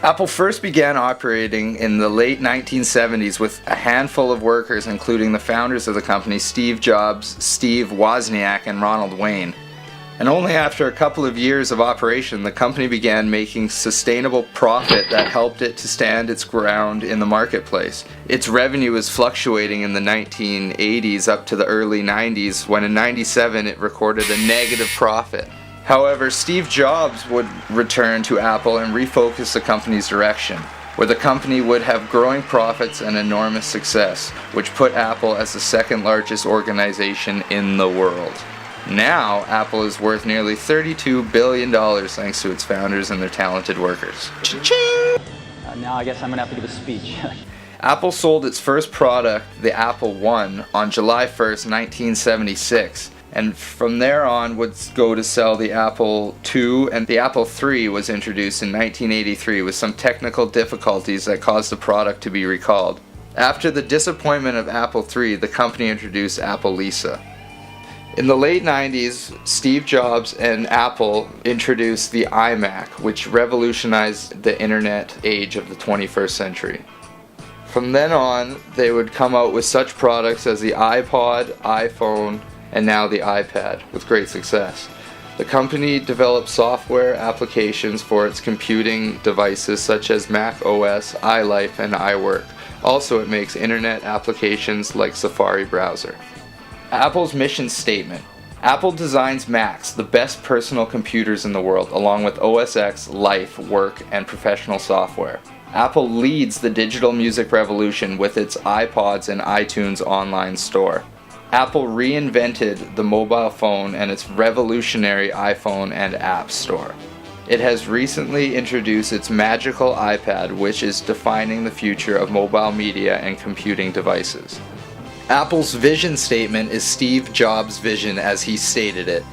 Apple first began operating in the late 1970s with a handful of workers, including the founders of the company, Steve Jobs, Steve Wozniak, and Ronald Wayne. And only after a couple of years of operation, the company began making sustainable profit that helped it to stand its ground in the marketplace. Its revenue was fluctuating in the 1980s up to the early 90s, when in 97 it recorded a negative profit. However, Steve Jobs would return to Apple and refocus the company's direction, where the company would have growing profits and enormous success, which put Apple as the second largest organization in the world. Now, Apple is worth nearly $32 billion thanks to its founders and their talented workers. Cha-ching! Now I guess I'm going to have to give a speech. Apple sold its first product, the Apple I, on July 1st, 1976. And from there on would go to sell the Apple II, and the Apple III was introduced in 1983 with some technical difficulties that caused the product to be recalled. After the disappointment of Apple III, the company introduced Apple Lisa. In the late 90s, Steve Jobs and Apple introduced the iMac, which revolutionized the internet age of the 21st century. From then on, they would come out with such products as the iPod, iPhone, and now the iPad, with great success. The company developed software applications for its computing devices such as Mac OS, iLife, and iWork. Also, it makes internet applications like Safari browser. Apple's mission statement. Apple designs Macs, the best personal computers in the world, along with OS X, Life, Work, and professional software. Apple leads the digital music revolution with its iPods and iTunes online store. Apple reinvented the mobile phone and its revolutionary iPhone and App Store. It has recently introduced its magical iPad, which is defining the future of mobile media and computing devices. Apple's vision statement is Steve Jobs' vision as he stated it.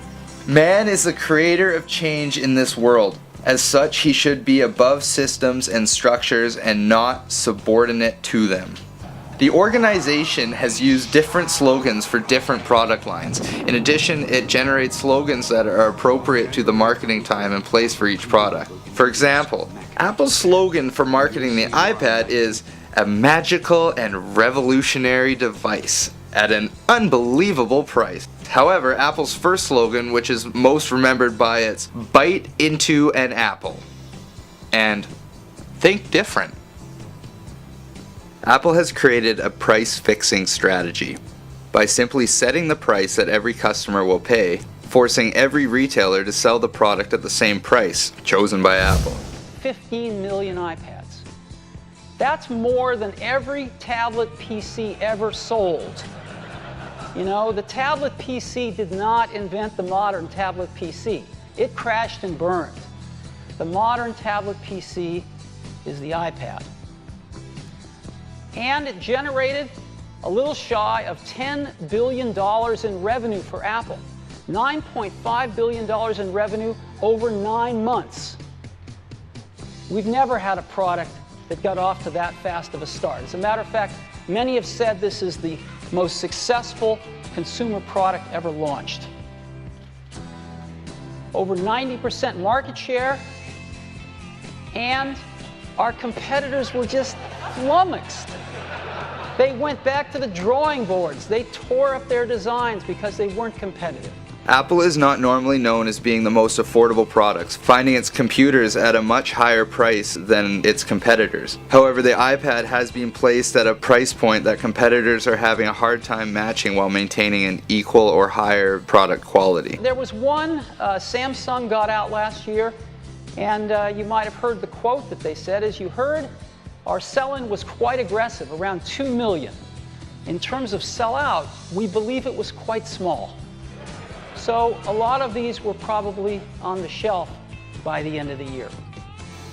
Man is the creator of change in this world. As such, he should be above systems and structures and not subordinate to them. The organization has used different slogans for different product lines. In addition, it generates slogans that are appropriate to the marketing time and place for each product. For example, Apple's slogan for marketing the iPad is a magical and revolutionary device at an unbelievable price. However, Apple's first slogan, which is most remembered by its bite into an apple and think different. Apple has created a price-fixing strategy by simply setting the price that every customer will pay, forcing every retailer to sell the product at the same price, chosen by Apple. 15 million iPads. That's more than every tablet PC ever sold. You know, the tablet PC did not invent the modern tablet PC. It crashed and burned. The modern tablet PC is the iPad. And it generated a little shy of $10 billion in revenue for Apple. $9.5 billion in revenue over 9 months. We've never had a product that got off to that fast of a start. As a matter of fact, many have said this is the most successful consumer product ever launched. Over 90% market share, and our competitors were just flummoxed. They went back to the drawing boards. They tore up their designs because they weren't competitive. Apple is not normally known as being the most affordable products, finding its computers at a much higher price than its competitors. However, the iPad has been placed at a price point that competitors are having a hard time matching while maintaining an equal or higher product quality. There was one Samsung got out last year, and you might have heard the quote that they said. As you heard, our sell-in was quite aggressive, around 2 million. In terms of sell-out, we believe it was quite small. So a lot of these were probably on the shelf by the end of the year.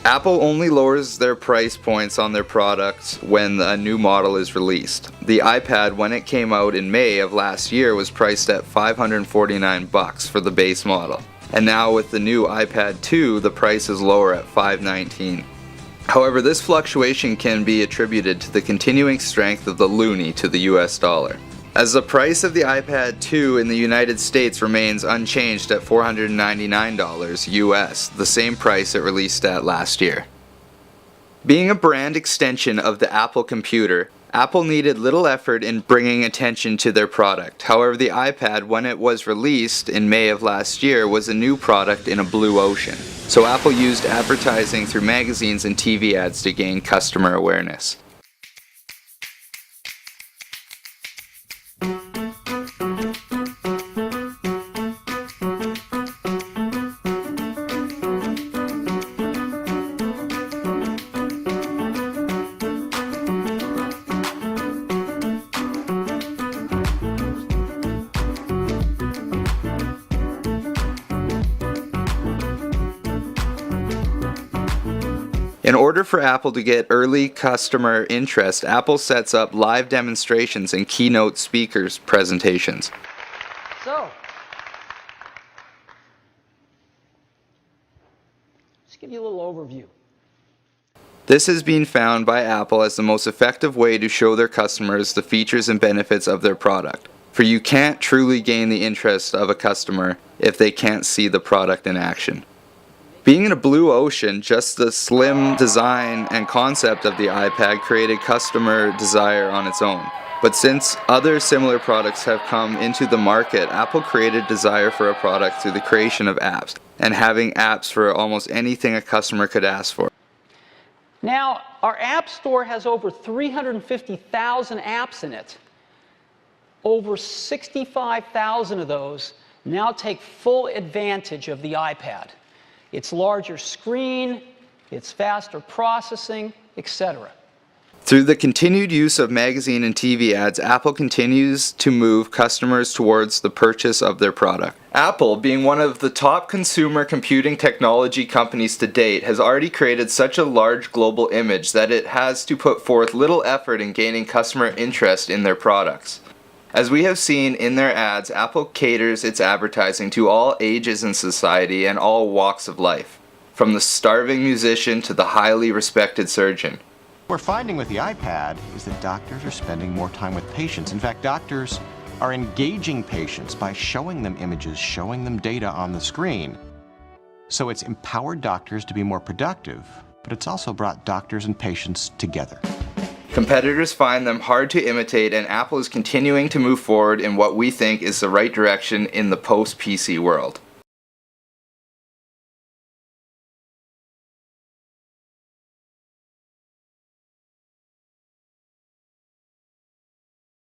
Apple only lowers their price points on their products when a new model is released. The iPad, when it came out in May of last year, was priced at $549 for the base model. And now with the new iPad 2, the price is lower at $519. However, this fluctuation can be attributed to the continuing strength of the loonie to the US dollar. As the price of the iPad 2 in the United States remains unchanged at $499 US, the same price it released at last year. Being a brand extension of the Apple computer, Apple needed little effort in bringing attention to their product. However, the iPad, when it was released in May of last year, was a new product in a blue ocean. So Apple used advertising through magazines and TV ads to gain customer awareness. In order for Apple to get early customer interest, Apple sets up live demonstrations and keynote speakers presentations. So, just give you a little overview. This has been found by Apple as the most effective way to show their customers the features and benefits of their product. For you can't truly gain the interest of a customer if they can't see the product in action. Being in a blue ocean, just the slim design and concept of the iPad created customer desire on its own. But since other similar products have come into the market, Apple created desire for a product through the creation of apps, and having apps for almost anything a customer could ask for. Now, our App Store has over 350,000 apps in it. Over 65,000 of those now take full advantage of the iPad. Its larger screen, its faster processing, etc. Through the continued use of magazine and TV ads, Apple continues to move customers towards the purchase of their product. Apple, being one of the top consumer computing technology companies to date, has already created such a large global image that it has to put forth little effort in gaining customer interest in their products. As we have seen in their ads, Apple caters its advertising to all ages in society and all walks of life, from the starving musician to the highly respected surgeon. What we're finding with the iPad is that doctors are spending more time with patients. In fact, doctors are engaging patients by showing them images, showing them data on the screen. So it's empowered doctors to be more productive, but it's also brought doctors and patients together. Competitors find them hard to imitate, and Apple is continuing to move forward in what we think is the right direction in the post-PC world.